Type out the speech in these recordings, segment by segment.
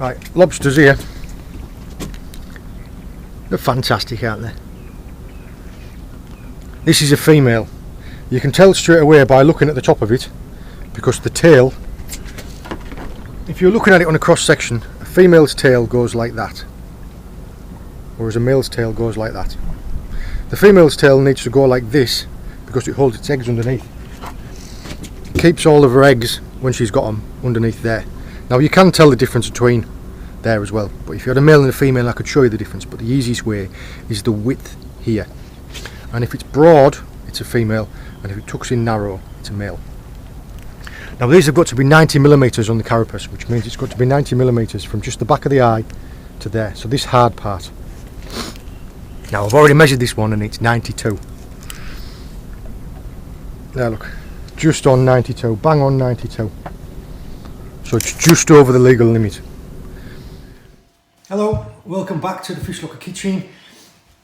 Right, lobsters here. They're fantastic, aren't they? This is a female. You can tell straight away by looking at the top of it, because the tail, if you're looking at it on a cross section, a female's tail goes like that, whereas a male's tail goes like that. The female's tail needs to go like this because it holds its eggs underneath. It keeps all of her eggs when she's got them underneath there. Now you can tell the difference between there as well, but if you had a male and a female I could show you the difference, but the easiest way is the width here. And if it's broad, it's a female, and if it tucks in narrow, it's a male. Now these have got to be 90mm on the carapace, which means it's got to be 90mm from just the back of the eye to there, so this hard part. Now I've already measured this one and it's 92. There, look, just on 92, bang on 92. So it's just over the legal limit. Hello, welcome back to the Fish Locker Kitchen.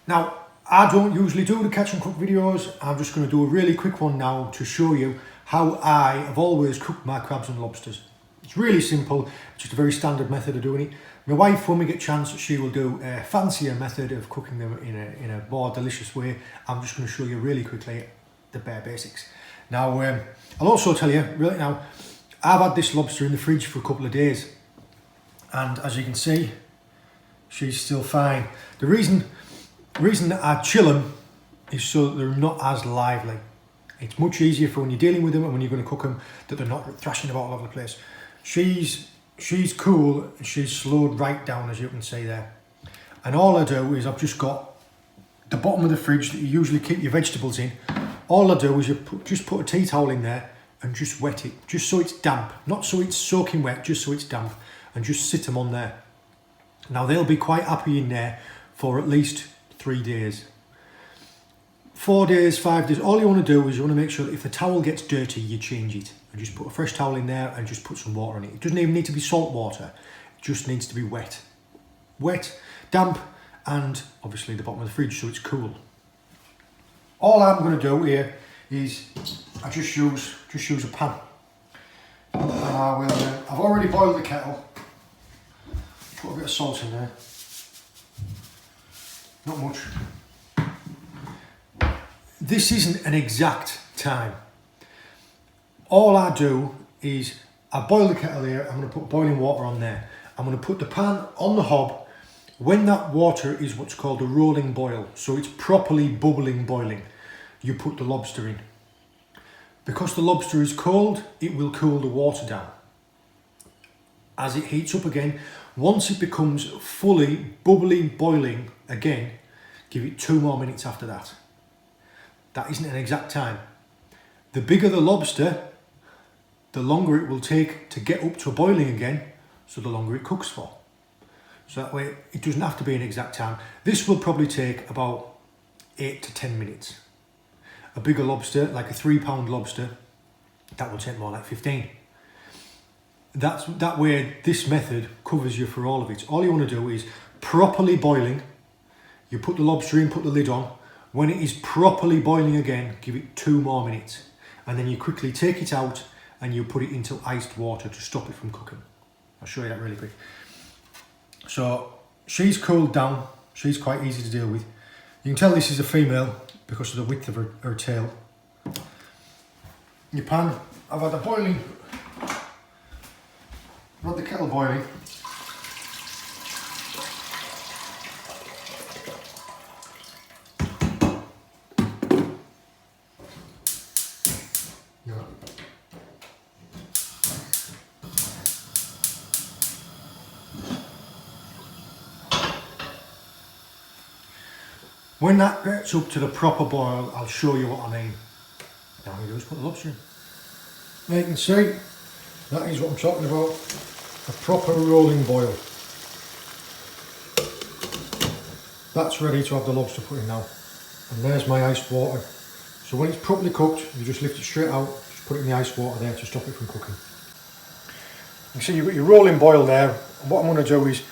Now, I don't usually do the catch and cook videos. I'm just going to do a really quick one now to show you how I have always cooked my crabs and lobsters. It's really simple, just a very standard method of doing it. My wife, when we get a chance, she will do a fancier method of cooking them in a more delicious way. I'm just going to show you really quickly the bare basics. Now, I'll also tell you, right now, I've had this lobster in the fridge for a couple of days. And as you can see, she's still fine. The reason that I chill them is so that they're not as lively. It's much easier for when you're dealing with them and when you're going to cook them that they're not thrashing about all over the place. She's cool and she's slowed right down, as you can see there. And all I do is I've just got the bottom of the fridge that you usually keep your vegetables in. All I do is just put a tea towel in there and just wet it, just so it's damp. Not so it's soaking wet, just so it's damp. And just sit them on there. Now they'll be quite happy in there for at least 3 days. 4 days, 5 days, all you want to do is you want to make sure that if the towel gets dirty, you change it. And just put a fresh towel in there and just put some water on it. It doesn't even need to be salt water, it just needs to be wet. Wet, damp, and obviously the bottom of the fridge so it's cool. All I'm going to do here is I just use a pan. And I will, I've already boiled the kettle. Put a bit of salt in there. Not much. This isn't an exact time. All I do is I boil the kettle here. I'm going to put boiling water on there. I'm going to put the pan on the hob. When that water is what's called a rolling boil, so it's properly bubbling boiling, you put the lobster in. Because the lobster is cold, it will cool the water down. As it heats up again, once it becomes fully bubbly boiling again, give it 2 more minutes after that. That isn't an exact time. The bigger the lobster, the longer it will take to get up to boiling again, so the longer it cooks for. So that way it doesn't have to be an exact time. This will probably take about 8 to 10 minutes. A bigger lobster, like a 3-pound lobster, that will take more like 15. That way this method covers you for all of it. All you want to do is properly boiling, you put the lobster in, put the lid on. When it is properly boiling again, give it 2 more minutes. And then you quickly take it out and you put it into iced water to stop it from cooking. I'll show you that really quick. So she's cooled down, she's quite easy to deal with. You can tell this is a female because of the width of her tail. Your pan, I've had the kettle boiling. When that gets up to the proper boil, I'll show you what I mean. Now we just put the lobster in. Now you can see, that is what I'm talking about, a proper rolling boil. That's ready to have the lobster put in now. And there's my iced water. So when it's properly cooked, you just lift it straight out, just put it in the ice water there to stop it from cooking. You see you've got your rolling boil there. And what I'm going to do is,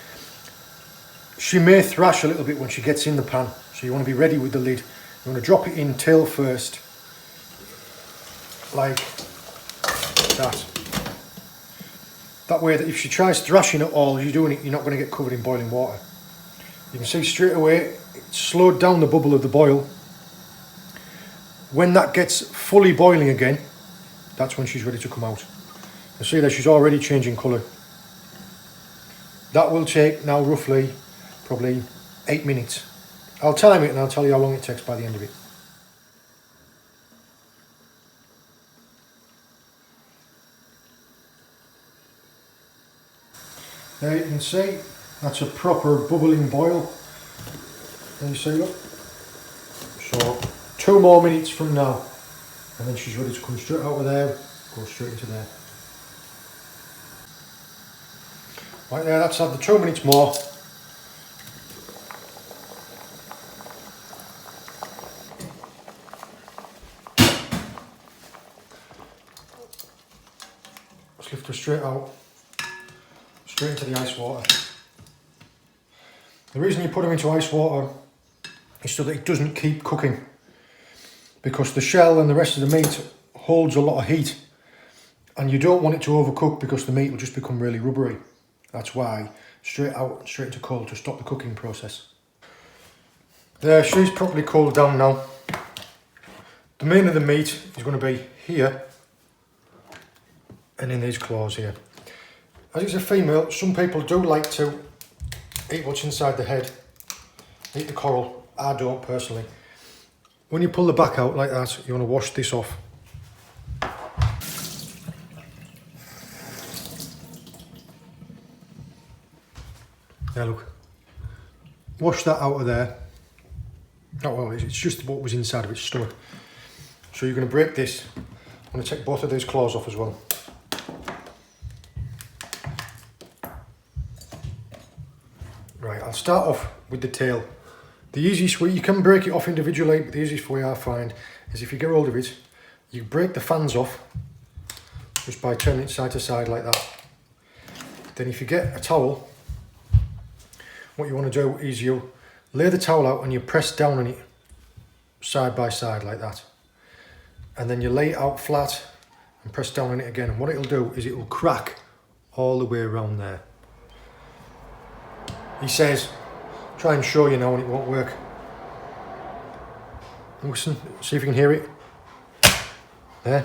she may thrash a little bit when she gets in the pan. So you want to be ready with the lid. You want to drop it in tail first, like that. That way that if she tries thrashing it all as you're doing it, you're not going to get covered in boiling water. You can see straight away it's slowed down the bubble of the boil. When that gets fully boiling again, that's when she's ready to come out. You see that she's already changing colour. That will take now roughly probably 8 minutes. I'll time it and I'll tell you how long it takes by the end of it. There you can see, that's a proper bubbling boil. There you see, look. So 2 more minutes from now, and then she's ready to come straight out of there, go straight into there. Right there, that's had the 2 minutes more. Let's lift her straight out. Straight into the ice water. The reason you put them into ice water is so that it doesn't keep cooking, because the shell and the rest of the meat holds a lot of heat and you don't want it to overcook because the meat will just become really rubbery. That's why straight out, straight into cold to stop the cooking process. There, she's properly cooled down now. The main of the meat is going to be here and in these claws here. As it's a female, some people do like to eat what's inside the head, eat the coral. I don't personally. When you pull the back out like that, you want to wash this off. There, look. Wash that out of there. Oh well, it's just what was inside of its stomach. So you're going to break this. I'm going to take both of these claws off as well. Right, I'll start off with the tail. The easiest way, you can break it off individually, but the easiest way I find is if you get hold of it, you break the fans off just by turning it side to side like that. Then if you get a towel, what you want to do is you lay the towel out and you press down on it side by side like that. And then you lay it out flat and press down on it again. And what it'll do is it will crack all the way around there. He says, try and show you now and it won't work. Listen, see if you can hear it. There,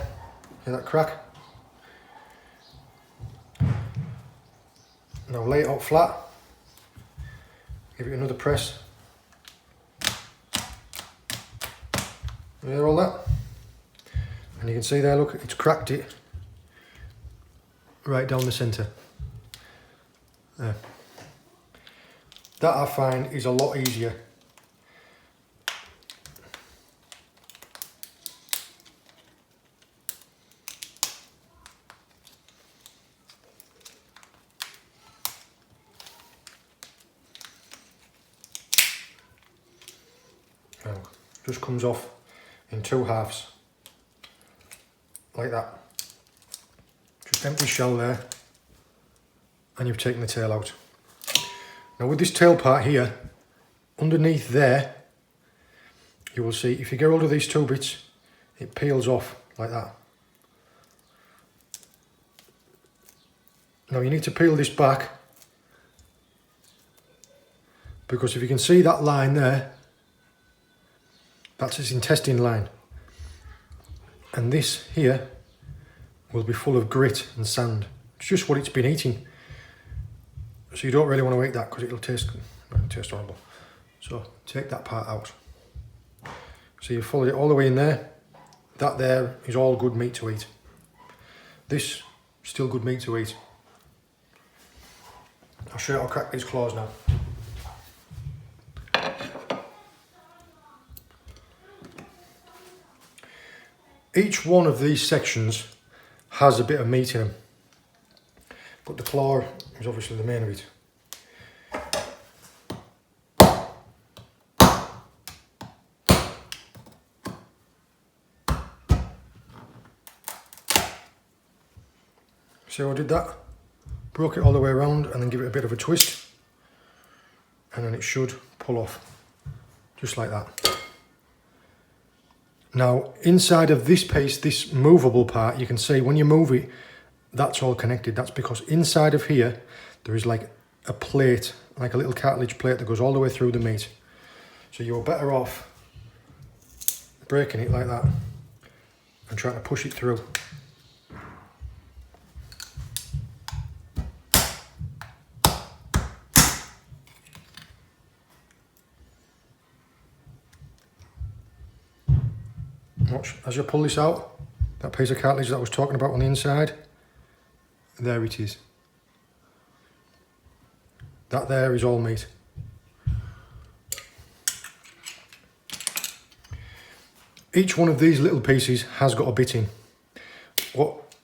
hear that crack? Now lay it out flat. Give it another press. You hear all that? And you can see there, look, it's cracked it right down the centre. There. That I find is a lot easier. Now, just comes off in 2 halves, like that. Just empty shell there, and you've taken the tail out. Now with this tail part here, underneath there, you will see, if you get hold of these 2 bits, it peels off like that. Now you need to peel this back, because if you can see that line there, that's its intestine line. And this here will be full of grit and sand. It's just what it's been eating. So you don't really want to eat that because it'll taste horrible. So take that part out. So you followed it all the way in there. That there is all good meat to eat. This, still good meat to eat. I'll show you how to crack these claws now. Each one of these sections has a bit of meat in them, but the claw is obviously the main of it. See how I did that? Broke it all the way around and then give it a bit of a twist, and then it should pull off, just like that. Now, inside of this piece, this movable part, you can see when you move it, that's all connected. That's because inside of here there is like a plate, like a little cartilage plate that goes all the way through the meat. So you're better off breaking it like that and trying to push it through. Watch, as you pull this out, that piece of cartilage that I was talking about on the inside, there it is. That there is all meat. Each one of these little pieces has got a bit in. What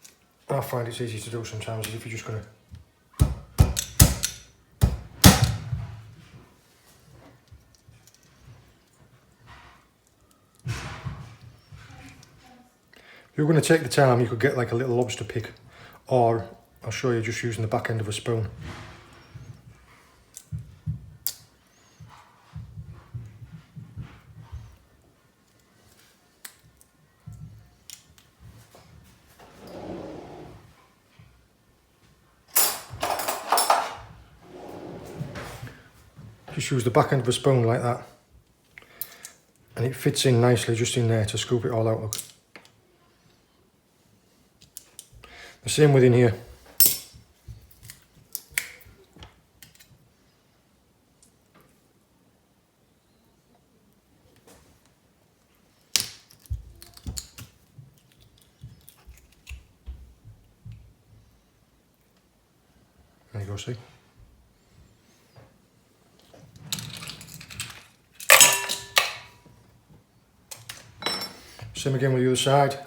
I find it's easy to do sometimes is if you're just going to you're going to take the time, you could get like a little lobster pick, or I'll show you just using the back end of a spoon. Just use the back end of a spoon like that, and it fits in nicely just in there to scoop it all out, look. The same within here. There you go, see? Same again with the other side.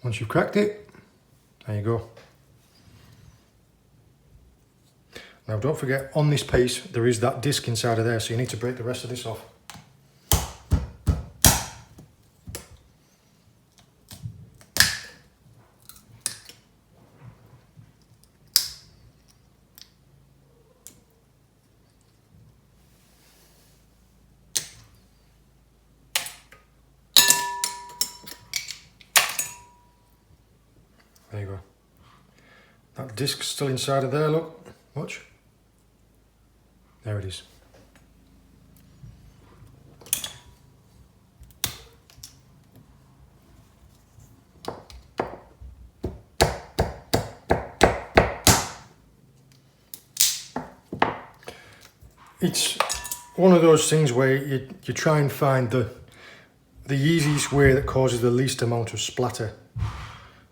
Once you've cracked it, there you go. Now don't forget, on this piece there is that disc inside of there, so you need to break the rest of this off. There you go. That disc's still inside of there, look. Watch. There it is. It's one of those things where you try and find the easiest way that causes the least amount of splatter,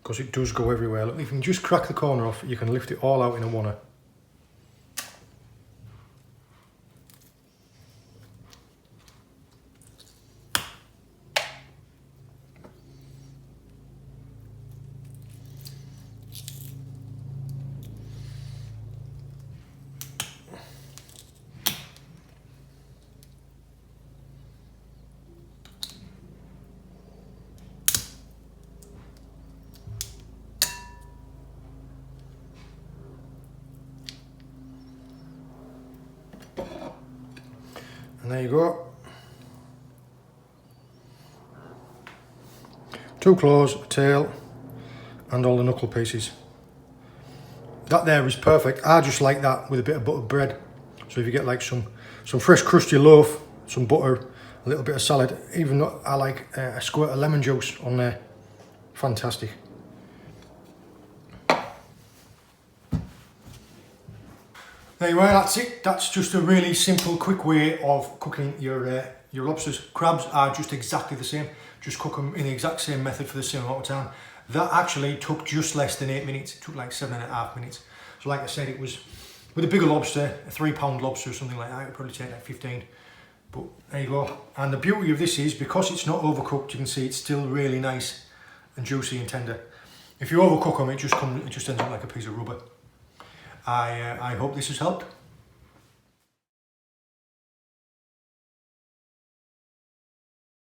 because it does go everywhere. Look, if you can just crack the corner off, you can lift it all out in a oneer. And there you go. 2 claws, a tail, and all the knuckle pieces. That there is perfect. I just like that with a bit of buttered bread. So if you get like some fresh crusty loaf, some butter, a little bit of salad, even though I like a squirt of lemon juice on there. Fantastic. There you are, that's it. That's just a really simple, quick way of cooking your lobsters. Crabs are just exactly the same. Just cook them in the exact same method for the same amount of time. That actually took just less than 8 minutes. It took like 7.5 minutes. So like I said, it was, with a bigger lobster, a 3-pound lobster or something like that, it would probably take like 15. But there you go. And the beauty of this is, because it's not overcooked, you can see it's still really nice and juicy and tender. If you overcook them, it just ends up like a piece of rubber. I hope this has helped.